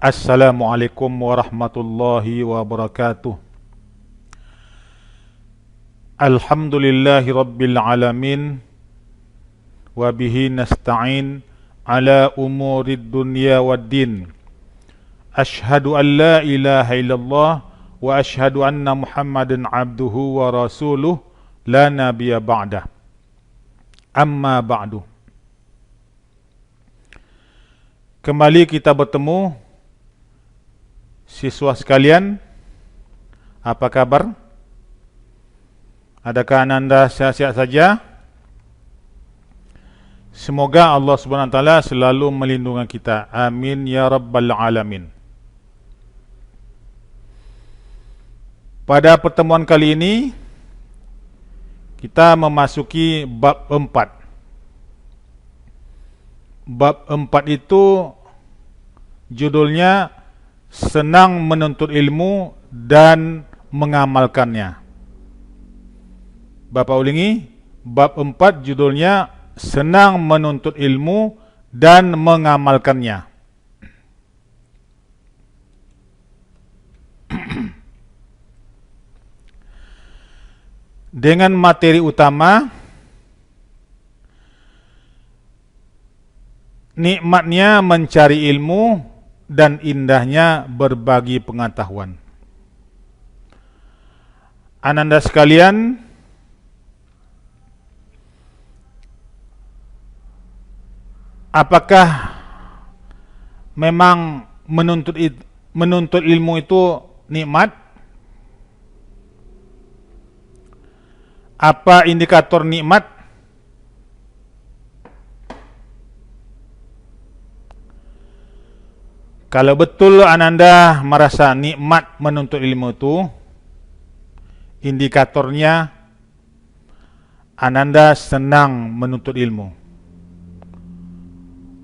Assalamualaikum warahmatullahi wabarakatuh. Alhamdulillahi rabbil alamin. Wabihi nasta'in ala umurid dunya waddin. Ashhadu an la ilaha illallah wa ashhadu anna Muhammadan abduhu wa rasuluh la nabiyya ba'dah. Amma ba'du. Kembali kita bertemu siswa sekalian, apa kabar? Adakah Anda sehat-sehat saja? Semoga Allah Subhanahu wa taala selalu melindungi kita. Amin ya rabbal alamin. Pada pertemuan kali ini kita memasuki bab 4. Bab 4 itu judulnya senang menuntut ilmu dan mengamalkannya. Bapak ulangi, bab 4 judulnya senang menuntut ilmu dan mengamalkannya. Dengan materi utama, nikmatnya mencari ilmu dan indahnya berbagi pengetahuan. Ananda sekalian, apakah memang menuntut ilmu itu nikmat? Apa indikator nikmat? Kalau betul Ananda merasa nikmat menuntut ilmu itu, indikatornya Ananda senang menuntut ilmu.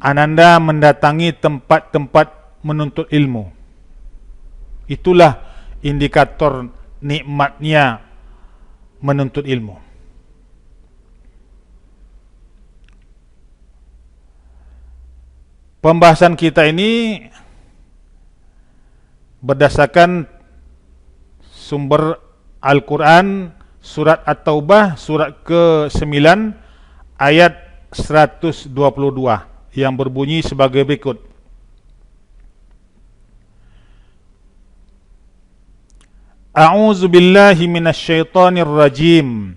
Ananda mendatangi tempat-tempat menuntut ilmu. Itulah indikator nikmatnya menuntut ilmu. Pembahasan kita ini berdasarkan sumber Al-Quran, surat At-Taubah, surat ke-9 ayat 122 yang berbunyi sebagai berikut. A'udzu billahi minasyaitonir rajim.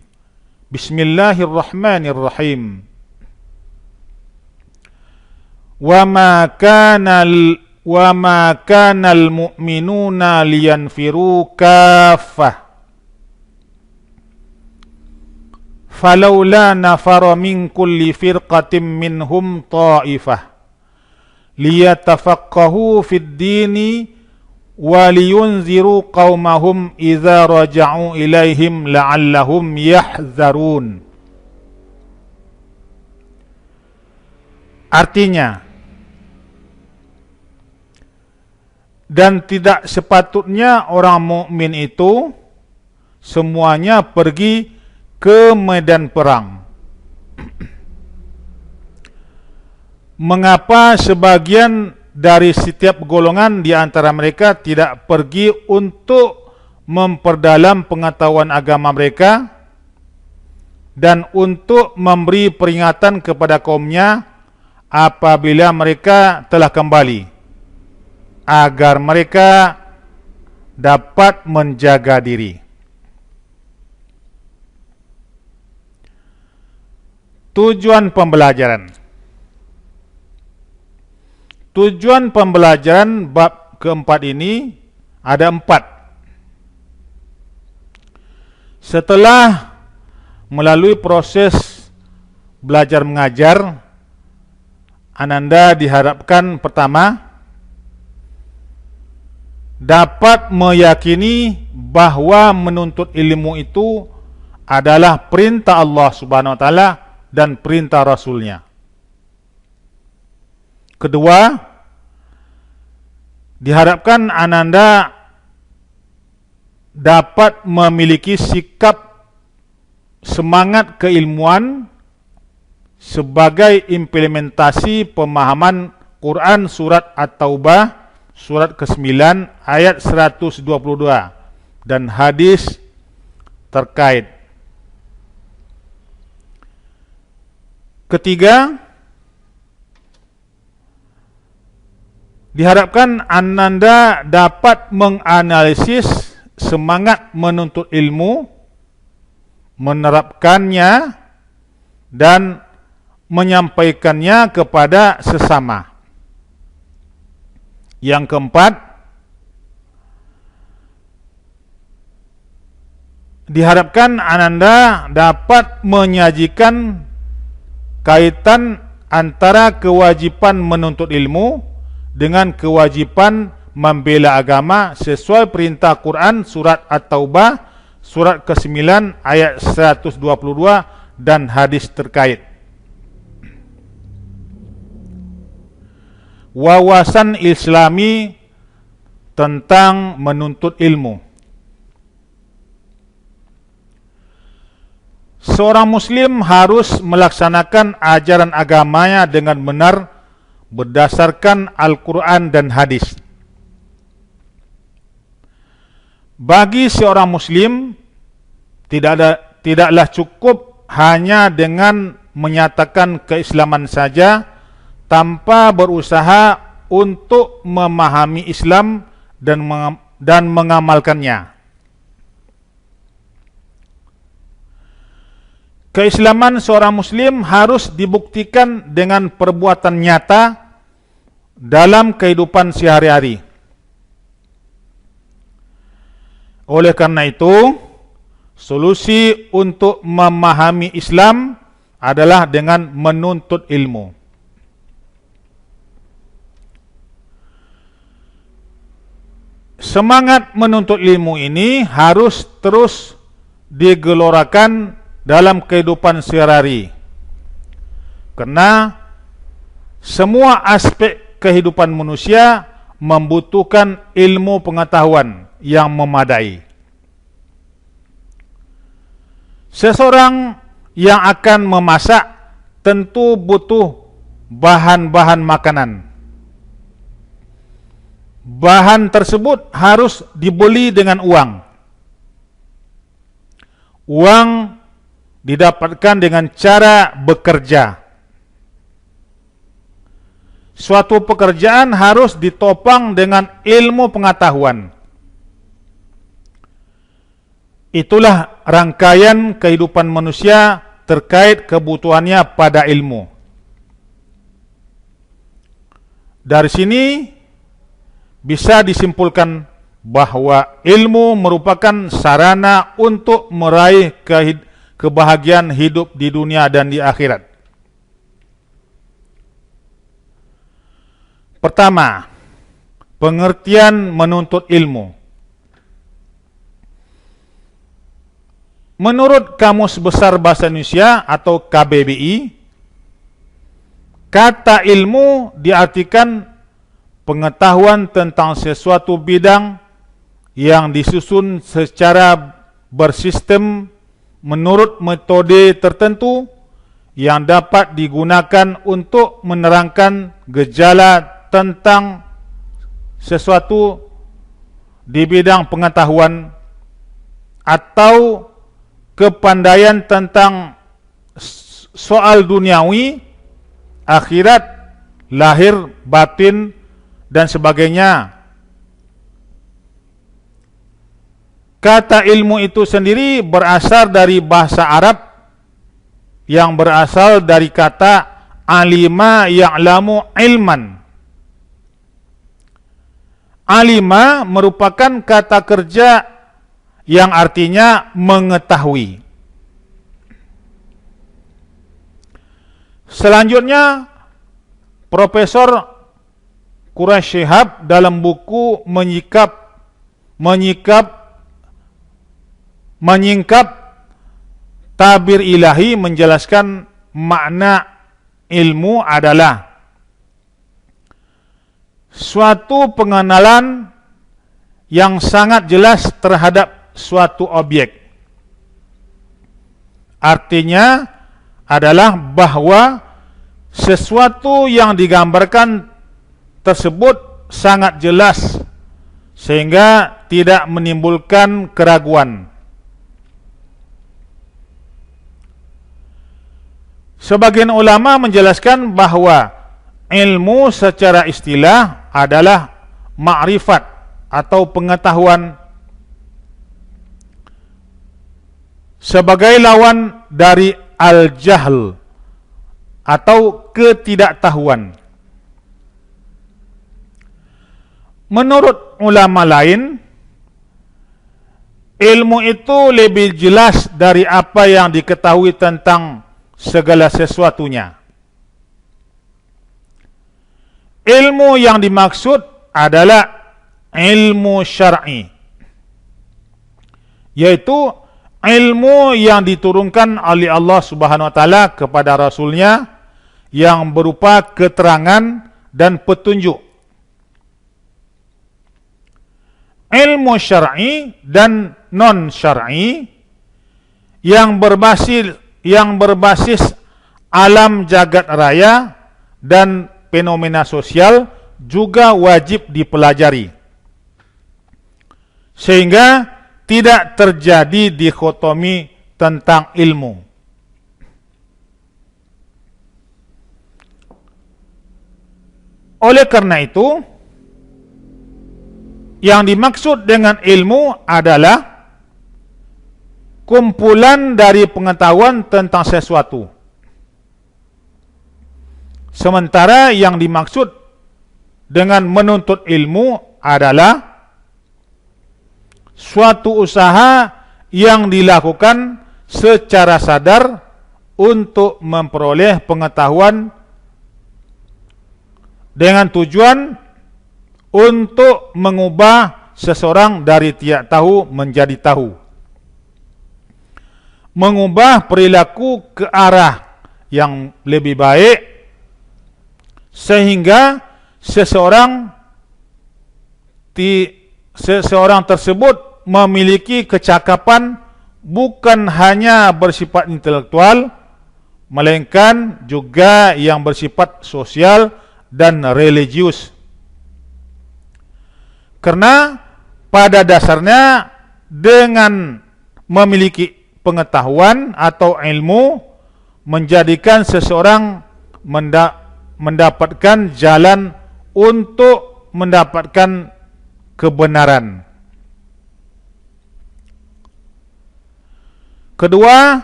Bismillahirrahmanirrahim. Wa ma kana al-mu'minuna liyanfiru kaffah. Falawla nafara min kulli firqatin minhum ta'ifah liyatafaqahu fid dini wa liyunziru qaumahum idza raja'u ilaihim la'allahum yahzarun. Artinya, dan tidak sepatutnya orang mukmin itu semuanya pergi ke medan perang. Mengapa sebagian dari setiap golongan di antara mereka tidak pergi untuk memperdalam pengetahuan agama mereka dan untuk memberi peringatan kepada kaumnya apabila mereka telah kembali, agar mereka dapat menjaga diri. Tujuan pembelajaran. Tujuan pembelajaran bab keempat ini ada 4. Setelah melalui proses belajar mengajar, Ananda diharapkan pertama dapat meyakini bahwa menuntut ilmu itu adalah perintah Allah Subhanahu wa taala dan perintah Rasulnya. Kedua, diharapkan Ananda dapat memiliki sikap semangat keilmuan sebagai implementasi pemahaman Quran surat At-Taubah surat ke-9 ayat 122 dan hadis terkait. Ketiga, diharapkan Ananda dapat menganalisis semangat menuntut ilmu, menerapkannya, dan menyampaikannya kepada sesama. Yang keempat, diharapkan Ananda dapat menyajikan kaitan antara kewajiban menuntut ilmu dengan kewajiban membela agama sesuai perintah Quran surat At-Taubah surat ke-9 ayat 122 dan hadis terkait. Wawasan Islami tentang menuntut ilmu. Seorang muslim harus melaksanakan ajaran agamanya dengan benar berdasarkan Al-Quran dan hadis. Bagi seorang muslim tidaklah cukup hanya dengan menyatakan keislaman saja tanpa berusaha untuk memahami Islam dan mengamalkannya. Keislaman seorang muslim harus dibuktikan dengan perbuatan nyata dalam kehidupan sehari-hari. Oleh karena itu, solusi untuk memahami Islam adalah dengan menuntut ilmu. Semangat menuntut ilmu ini harus terus digelorakan dalam kehidupan sehari-hari, karena semua aspek kehidupan manusia membutuhkan ilmu pengetahuan yang memadai. Seseorang yang akan memasak tentu butuh bahan-bahan makanan. Bahan tersebut harus dibeli dengan uang. Uang didapatkan dengan cara bekerja. Suatu pekerjaan harus ditopang dengan ilmu pengetahuan. Itulah rangkaian kehidupan manusia terkait kebutuhannya pada ilmu. Dari sini bisa disimpulkan bahwa ilmu merupakan sarana untuk meraih kebahagiaan hidup di dunia dan di akhirat. Pertama, pengertian menuntut ilmu. Menurut Kamus Besar Bahasa Indonesia atau KBBI, kata ilmu diartikan pengetahuan tentang sesuatu bidang yang disusun secara bersistem menurut metode tertentu yang dapat digunakan untuk menerangkan gejala tentang sesuatu di bidang pengetahuan atau kepandaian tentang soal duniawi, akhirat, lahir, batin, dan sebagainya. Kata ilmu itu sendiri berasal dari bahasa Arab yang berasal dari kata alima ya'lamu ilman. Alima merupakan kata kerja yang artinya mengetahui. Selanjutnya, Profesor Quraish Shihab dalam buku menyingkap tabir ilahi menjelaskan makna ilmu adalah suatu pengenalan yang sangat jelas terhadap suatu objek. Artinya adalah bahwa sesuatu yang digambarkan tersebut sangat jelas sehingga tidak menimbulkan keraguan. Sebagian ulama menjelaskan bahwa ilmu secara istilah adalah ma'rifat atau pengetahuan sebagai lawan dari al-jahl atau ketidaktahuan. Menurut ulama lain, ilmu itu lebih jelas dari apa yang diketahui tentang segala sesuatunya. Ilmu yang dimaksud adalah ilmu syar'i, yaitu ilmu yang diturunkan oleh Allah Subhanahu wa taala kepada Rasulnya yang berupa keterangan dan petunjuk. Ilmu syar'i dan non syar'i yang berbasis alam jagat raya dan fenomena sosial juga wajib dipelajari, sehingga tidak terjadi dikotomi tentang ilmu. Oleh karena itu, yang dimaksud dengan ilmu adalah kumpulan dari pengetahuan tentang sesuatu. Sementara yang dimaksud dengan menuntut ilmu adalah suatu usaha yang dilakukan secara sadar untuk memperoleh pengetahuan dengan tujuan untuk mengubah seseorang dari tidak tahu menjadi tahu, mengubah perilaku ke arah yang lebih baik, sehingga seseorang tersebut memiliki kecakapan bukan hanya bersifat intelektual, melainkan juga yang bersifat sosial dan religius. Karena pada dasarnya dengan memiliki pengetahuan atau ilmu menjadikan seseorang mendapatkan jalan untuk mendapatkan kebenaran. Kedua,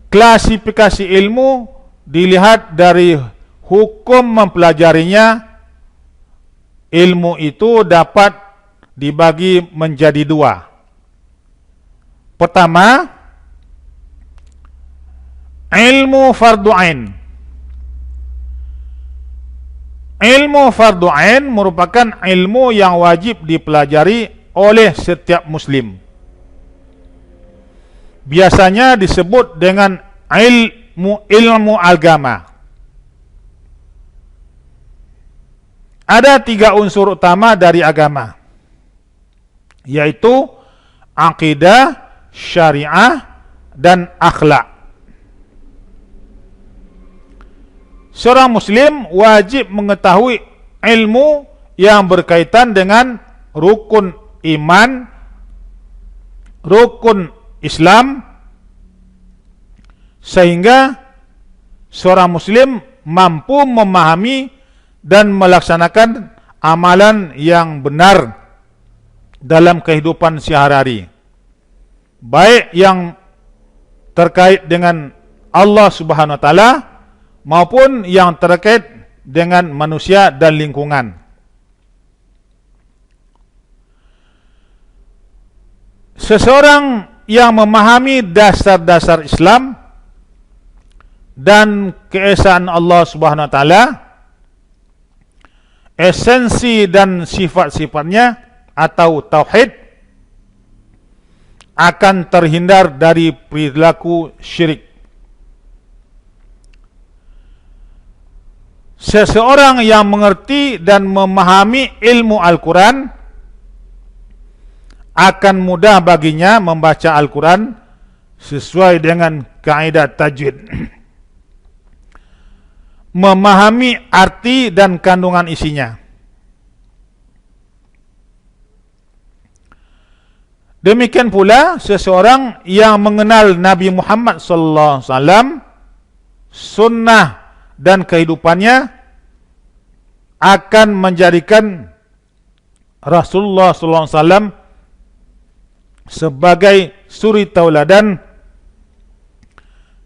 klasifikasi ilmu dilihat dari hukum mempelajarinya. Ilmu itu dapat dibagi menjadi dua. Pertama, ilmu fardu ain. Ilmu fardu ain merupakan ilmu yang wajib dipelajari oleh setiap muslim. Biasanya disebut dengan ilmu agama. Ada 3 unsur utama dari agama, yaitu akidah, syariah, dan akhlak. Seorang muslim wajib mengetahui ilmu yang berkaitan dengan rukun iman, rukun Islam, sehingga seorang muslim mampu memahami dan melaksanakan amalan yang benar dalam kehidupan sehari-hari, baik yang terkait dengan Allah Subhanahu wa taala maupun yang terkait dengan manusia dan lingkungan. Seseorang yang memahami dasar-dasar Islam dan keesaan Allah Subhanahu wa taala, esensi dan sifat-sifatnya atau tauhid, akan terhindar dari perilaku syirik. Seseorang yang mengerti dan memahami ilmu Al-Quran akan mudah baginya membaca Al-Quran sesuai dengan kaidah tajwid, memahami arti dan kandungan isinya, Demikian pula seseorang yang mengenal Nabi Muhammad sallallahu alaihi wasallam, sunnah dan kehidupannya akan menjadikan Rasulullah sallallahu alaihi wasallam sebagai suri tauladan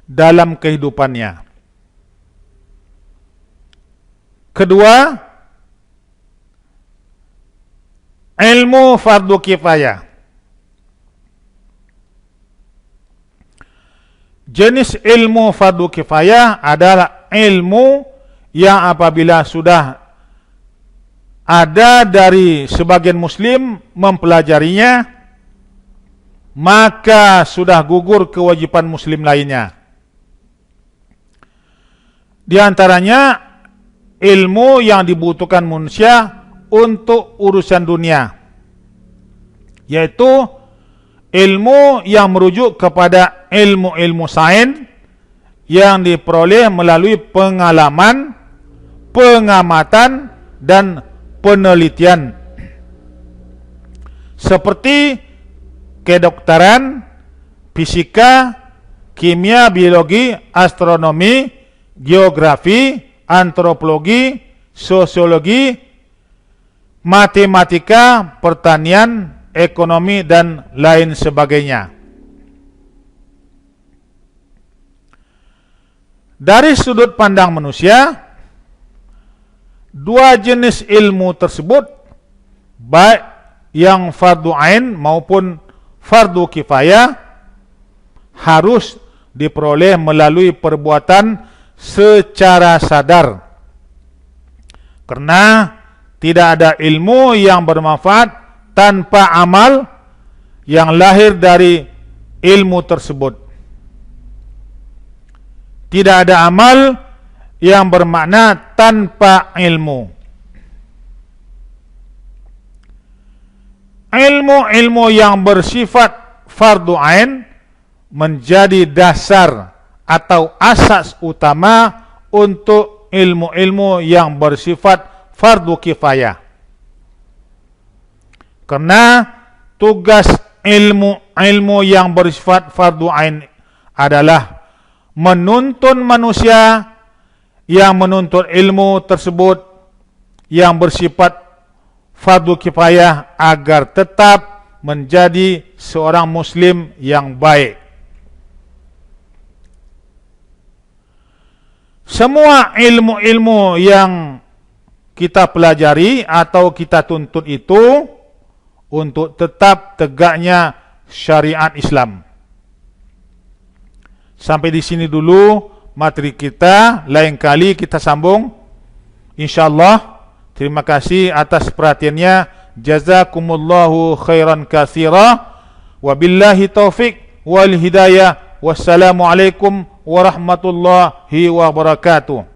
dalam kehidupannya. Kedua, ilmu fardu kifayah. Jenis ilmu fardu kifayah adalah ilmu yang apabila sudah ada dari sebagian muslim mempelajarinya, maka sudah gugur kewajiban muslim lainnya. Di antaranya ilmu yang dibutuhkan manusia untuk urusan dunia, yaitu ilmu yang merujuk kepada ilmu-ilmu sains yang diperoleh melalui pengalaman, pengamatan, dan penelitian, seperti kedokteran, fisika, kimia, biologi, astronomi, geografi, antropologi, sosiologi, matematika, pertanian, ekonomi, dan lain sebagainya. Dari sudut pandang manusia, dua jenis ilmu tersebut, baik yang fardu ain maupun fardu kifayah, harus diperoleh melalui perbuatan secara sadar. Karena tidak ada ilmu yang bermanfaat tanpa amal yang lahir dari ilmu tersebut. Tidak ada amal yang bermakna tanpa ilmu. Ilmu-ilmu yang bersifat fardu ain menjadi dasar atau asas utama untuk ilmu-ilmu yang bersifat fardu kifayah. Karena tugas ilmu yang bersifat fardu ain adalah menuntun manusia yang menuntut ilmu tersebut yang bersifat fardu kifayah agar tetap menjadi seorang muslim yang baik. Semua ilmu-ilmu yang kita pelajari atau kita tuntut itu untuk tetap tegaknya syariat Islam. Sampai di sini dulu materi kita, lain kali kita sambung insyaallah. Terima kasih atas perhatiannya. Jazakumullahu khairan katsira. Wabillahi taufik wal hidayah. Wassalamualaikum warahmatullahi wabarakatuh.